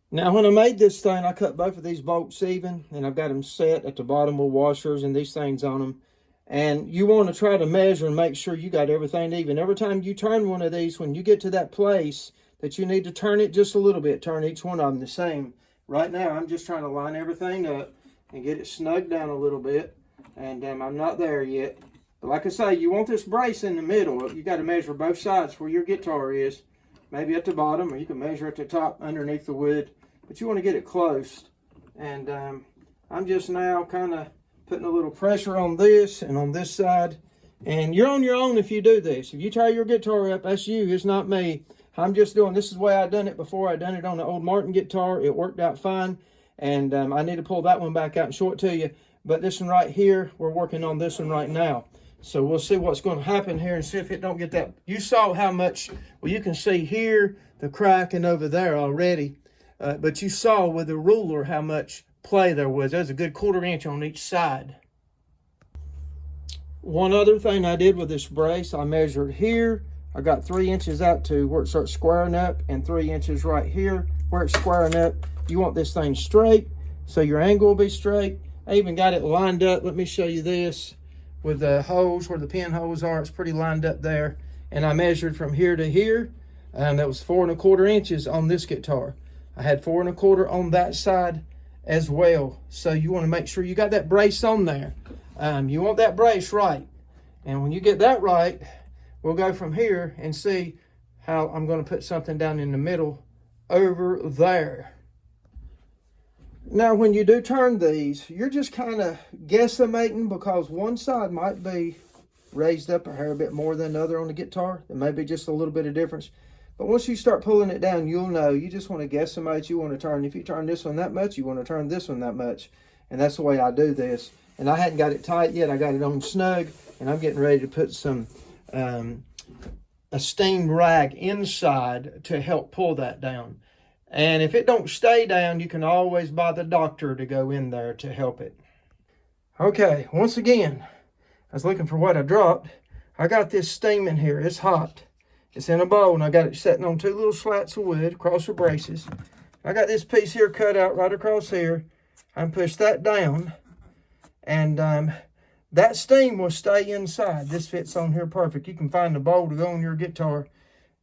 Now, when I made this thing, I cut both of these bolts even, and I've got them set at the bottom with washers and these things on them. And you want to try to measure and make sure you got everything even. Every time you turn one of these, when you get to that place that you need to turn it just a little bit, turn each one of them the same. Right now, I'm just trying to line everything up and get it snugged down a little bit. And I'm not there yet. But like I say, you want this brace in the middle. You got to measure both sides where your guitar is. Maybe at the bottom, or you can measure at the top underneath the wood. But you want to get it close. And I'm just now kind of putting a little pressure on this and on this side. And you're on your own if you do this. If you tie your guitar up, that's you. It's not me. I'm just doing, this is the way I done it before. I done it on the old Martin guitar. It worked out fine. And I need to pull that one back out and show it to you. But this one right here, we're working on this one right now. So we'll see what's going to happen here and see if it don't get that. You saw how much, well, you can see here the cracking over there already. But you saw with the ruler how much play there was. There's a good 1/4 inch on each side. One other thing I did with this brace, I measured here. I got 3 inches out to where it starts squaring up, and 3 inches right here where it's squaring up. You want this thing straight, so your angle will be straight. I even got it lined up. Let me show you this with the holes where the pin holes are. It's pretty lined up there. And I measured from here to here, and that was 4 1/4 inches on this guitar. I had 4 1/4 on that side as well. So you want to make sure you got that brace on there. You want that brace right. And when you get that right, we'll go from here and see how I'm going to put something down in the middle over there. Now, when you do turn these, you're just kind of guesstimating because one side might be raised up a hair bit more than the other on the guitar. There may be just a little bit of difference. But once you start pulling it down, you'll know. You just want to guesstimate. You want to turn. If you turn this one that much, you want to turn this one that much. And that's the way I do this. And I hadn't got it tight yet. I got it on snug. And I'm getting ready to put some a steam rag inside to help pull that down. And if it don't stay down, you can always buy the doctor to go in there to help it. Okay, once again, I was looking for what I dropped. I got this steam in here. It's hot. It's in a bowl, and I got it sitting on 2 little slats of wood across the braces. I got this piece here cut out right across here. I can push that down, and that steam will stay inside. This fits on here perfect. You can find a bowl to go on your guitar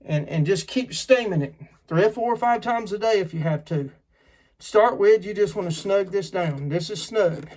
and just keep steaming it 3 or 4 or 5 times a day if you have to. To start with, you just want to snug this down. This is snug,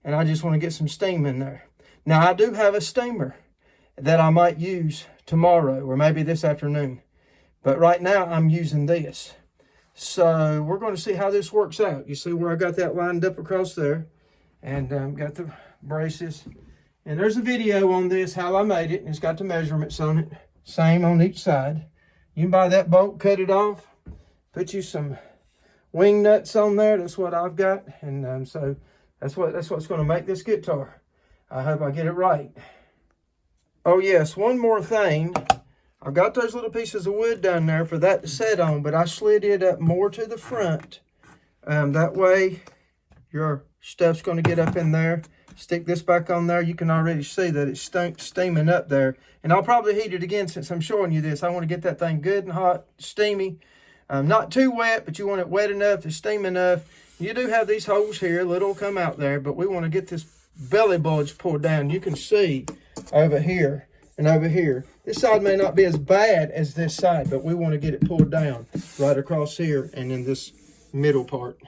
and I just want to get some steam in there. Now, I do have a steamer that I might use tomorrow or maybe this afternoon, but right now I'm using this. So we're going to see how this works out. You see where I got that lined up across there, and got the braces, and there's a video on this how I made it, and it's got the measurements on it, same on each side. You can buy that bolt, cut it off, put you some wing nuts on there. That's what I've got, and so that's what's going to make this guitar. I hope I get it right. Oh yes, one more thing. I've got those little pieces of wood down there for that to set on, but I slid it up more to the front. That way your stuff's going to get up in there. Stick this back on there. You can already see that it's steaming up there. And I'll probably heat it again since I'm showing you this. I want to get that thing good and hot, steamy. Not too wet, but you want it wet enough to steam enough. You do have these holes here. Little come out there, but we want to get this belly bulge pulled down. You can see over here and over here. This side may not be as bad as this side, but we want to get it pulled down right across here and in this middle part.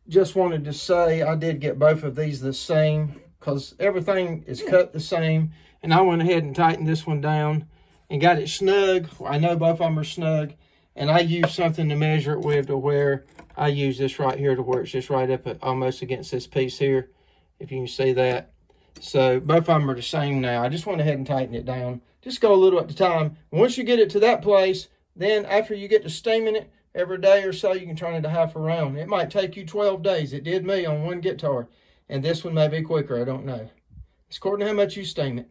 Just wanted to say I did get both of these the same because everything is cut the same, and I went ahead and tightened this one down and got it snug. I know both of them are snug, and I used something to measure it with to where I use this right here to where it's just right up at almost against this piece here, if you can see that. So both of them are the same now. I just went ahead and tightened it down. Just go a little at a time. Once you get it to that place, then after you get to steaming it, every day or so, you can turn it a half around. It might take you 12 days. It did me on one guitar. And this one may be quicker. I don't know. It's according to how much you steam it.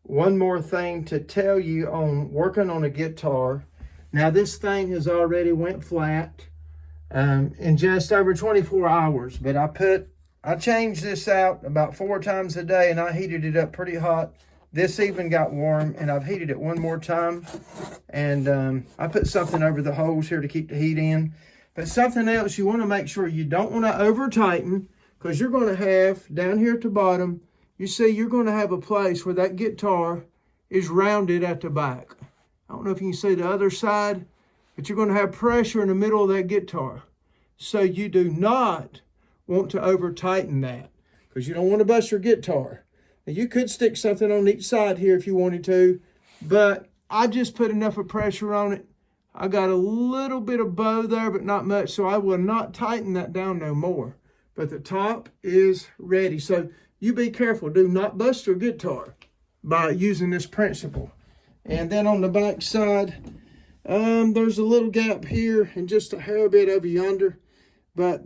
One more thing to tell you on working on a guitar. Now, this thing has already went flat in just over 24 hours. But I changed this out about 4 times a day, and I heated it up pretty hot This even got warm, and I've heated it one more time. And I put something over the holes here to keep the heat in. But something else, you want to make sure you don't want to over tighten, because you're going to have, down here at the bottom, you see you're going to have a place where that guitar is rounded at the back. I don't know if you can see the other side, but you're going to have pressure in the middle of that guitar. So you do not want to over tighten that, because you don't want to bust your guitar. Now, you could stick something on each side here if you wanted to, but I just put enough of pressure on it. I got a little bit of bow there, but not much, so I will not tighten that down no more. But the top is ready. So you be careful. Do not bust your guitar by using this principle. And then on the back side, there's a little gap here and just a hair bit over yonder. But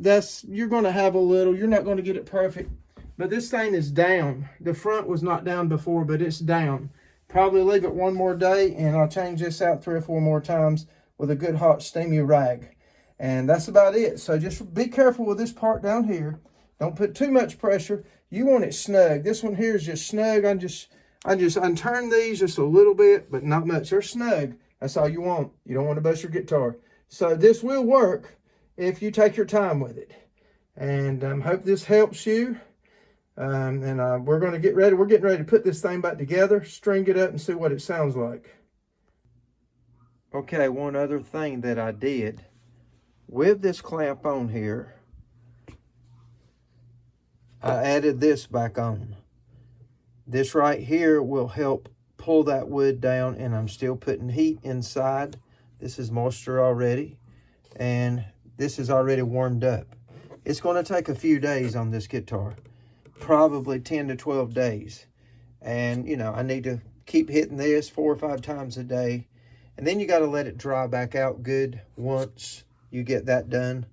you're going to have a little. You're not going to get it perfect. But this thing is down. The front was not down before, but it's down. Probably leave it one more day, and I'll change this out 3 or 4 more times with a good hot steamy rag. And that's about it. So just be careful with this part down here. Don't put too much pressure. You want it snug. This one here is just snug. I just unturned these just a little bit, but not much. They're snug. That's all you want. You don't want to bust your guitar. So this will work if you take your time with it. And hope this helps you. We're going to get ready. We're getting ready to put this thing back together, string it up, and see what it sounds like. Okay, one other thing that I did with this clamp on here, I added this back on. This right here will help pull that wood down, and I'm still putting heat inside. This is moisture already, and this is already warmed up. It's going to take a few days on this guitar. Probably 10 to 12 days. And, you know, I need to keep hitting this 4 or 5 times a day. And then you got to let it dry back out good once you get that done.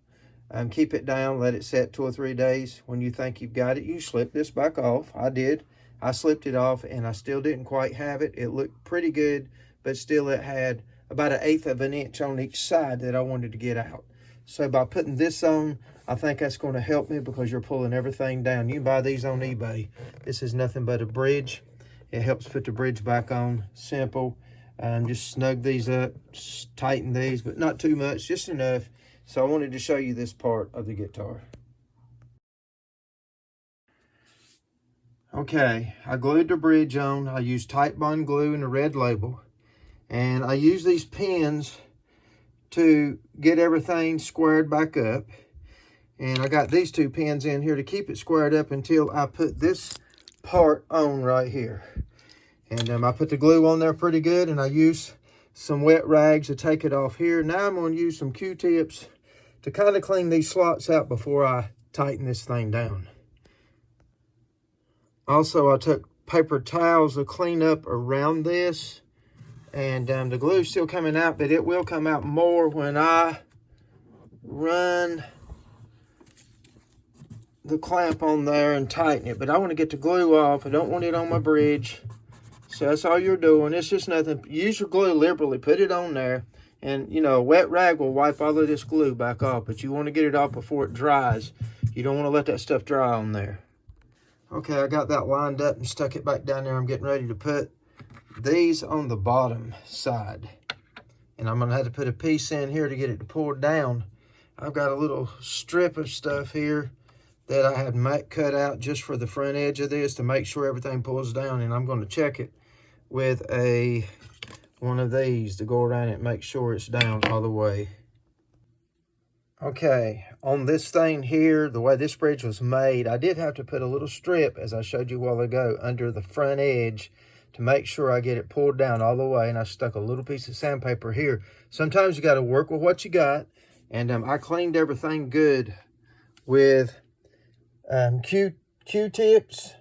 Keep it down, let it set 2 or 3 days. When you think you've got it, you slip this back off. I did. I slipped it off, and I still didn't quite have it. It looked pretty good, but still it had about 1/8 of an inch on each side that I wanted to get out. So by putting this on, I think that's going to help me, because you're pulling everything down. You can buy these on eBay. This is nothing but a bridge. It helps put the bridge back on. Simple. Just snug these up, just tighten these, but not too much, just enough. So I wanted to show you this part of the guitar. Okay, I glued the bridge on. I used Titebond glue and a red label. And I use these pins to get everything squared back up. And I got these 2 pins in here to keep it squared up until I put this part on right here. And I put the glue on there pretty good, and I use some wet rags to take it off here. Now I'm going to use some Q-tips to kind of clean these slots out before I tighten this thing down. Also, I took paper towels to clean up around this. And the glue's still coming out, but it will come out more when I run the clamp on there and tighten it. But I want to get the glue off. I don't want it on my bridge. So that's all you're doing. It's just nothing. Use your glue liberally. Put it on there. And, you know, a wet rag will wipe all of this glue back off. But you want to get it off before it dries. You don't want to let that stuff dry on there. Okay, I got that lined up and stuck it back down there. I'm getting ready to put these on the bottom side. And I'm going to have to put a piece in here to get it to pour down. I've got a little strip of stuff here that I had cut out just for the front edge of this to make sure everything pulls down. And I'm going to check it with one of these to go around it and make sure it's down all the way. Okay, on this thing here, the way this bridge was made, I did have to put a little strip, as I showed you a while ago, under the front edge to make sure I get it pulled down all the way. And I stuck a little piece of sandpaper here. Sometimes you got to work with what you got. And I cleaned everything good with Q-tips.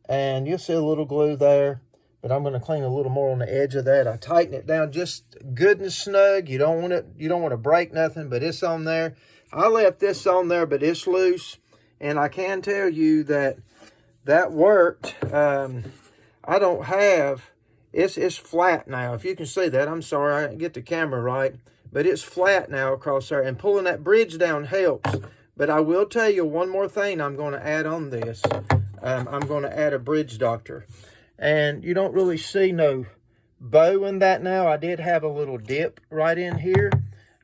And you'll see a little glue there. But I'm going to clean a little more on the edge of that. I tighten it down just good and snug. You don't want to break nothing, but it's on there. I left this on there, but it's loose. And I can tell you that worked. I don't have, it's flat now. If you can see that, I'm sorry, I didn't get the camera right. But it's flat now across there. And pulling that bridge down helps. But I will tell you one more thing I'm going to add on this. I'm going to add a bridge doctor. And you don't really see no bow in that now. I did have a little dip right in here.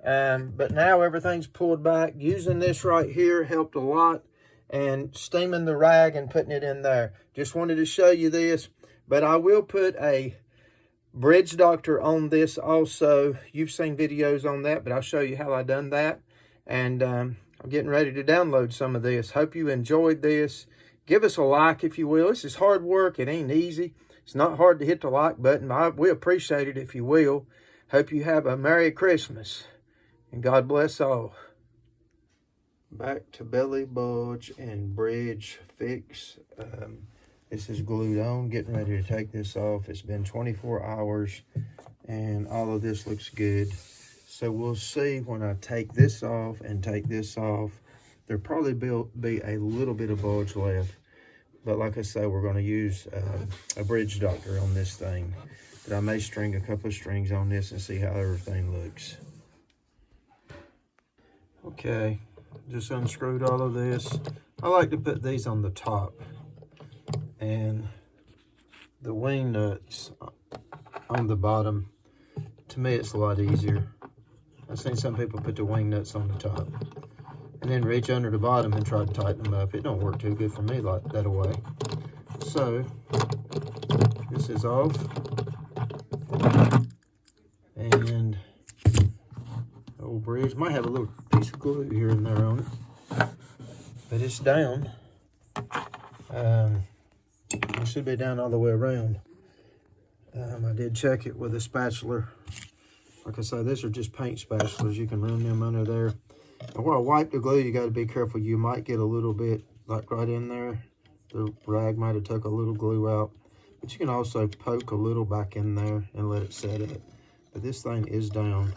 But now everything's pulled back. Using this right here helped a lot. And steaming the rag and putting it in there. Just wanted to show you this. But I will put a bridge doctor on this also. You've seen videos on that, but I'll show you how I done that. And I'm getting ready to download some of this. Hope you enjoyed this. Give us a like if you will. This is hard work. It ain't easy. It's not hard to hit the like button. We appreciate it if you will. Hope you have a Merry Christmas. And God bless all. Back to belly bulge and bridge fix. This is glued on. Getting ready to take this off. It's been 24 hours and all of this looks good. So we'll see when I take this off and take this off. There'll probably be a little bit of bulge left. But like I say, we're going to use a bridge doctor on this thing. But I may string a couple of strings on this and see how everything looks. Okay. Just unscrewed all of this. I like to put these on the top. And the wing nuts on the bottom. To me, it's a lot easier. I've seen some people put the wing nuts on the top. And then reach under the bottom and try to tighten them up. It don't work too good for me like that away. So, this is off. And old bridge might have a little piece of glue here and there on it, but it's down. It should be down all the way around. I did check it with a spatula. Like I say, these are just paint spatulas. You can run them under there. And where I wipe the glue, you got to be careful. You might get a little bit like right in there. The rag might have took a little glue out, but you can also poke a little back in there and let it set up. But this thing is down.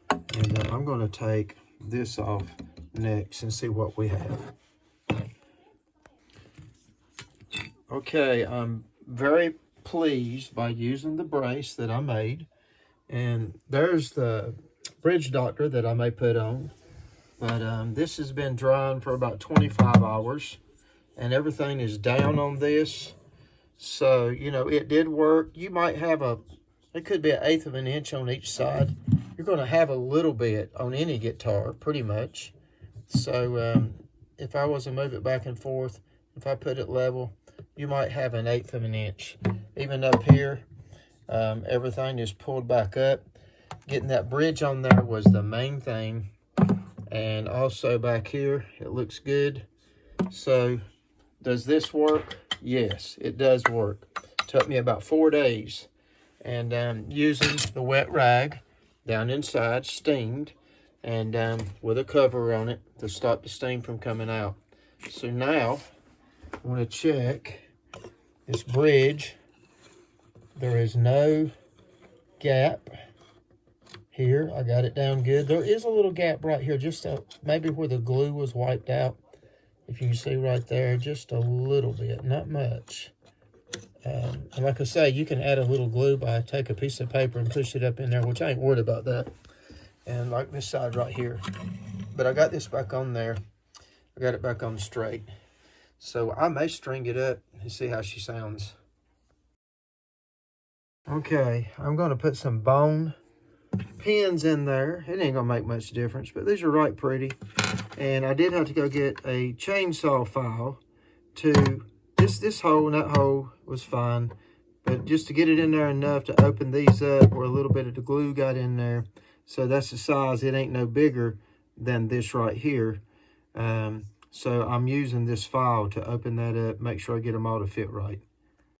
And I'm going to take this off next and see what we have. Okay, I'm very pleased by using the brace that I made. And there's the bridge doctor that I may put on. But this has been drying for about 25 hours. And everything is down on this. So, you know, it did work. You might have it could be 1/8 of an inch on each side. You're going to have a little bit on any guitar, pretty much. So if I was to move it back and forth, if I put it level, you might have 1/8 of an inch. Even up here, everything is pulled back up. Getting that bridge on there was the main thing. And also back here, it looks good. So, does this work? Yes, it does work. It took me about 4 days. And using the wet rag down inside, steamed, and with a cover on it to stop the steam from coming out. So now, I want to check this bridge. There is no gap here. I got it down good. There is a little gap right here, just maybe where the glue was wiped out. If you can see right there, just a little bit, not much. And like I say, you can add a little glue by take a piece of paper and push it up in there, which I ain't worried about that. And like this side right here. But I got this back on there. I got it back on straight. So I may string it up and see how she sounds. Okay, I'm going to put some bone pins in there. It ain't going to make much difference, but these are right pretty. And I did have to go get a chainsaw file to... This hole and that hole was fine, but just to get it in there enough to open these up where a little bit of the glue got in there. So that's the size. It ain't no bigger than this right here. So I'm using this file to open that up, make sure I get them all to fit right.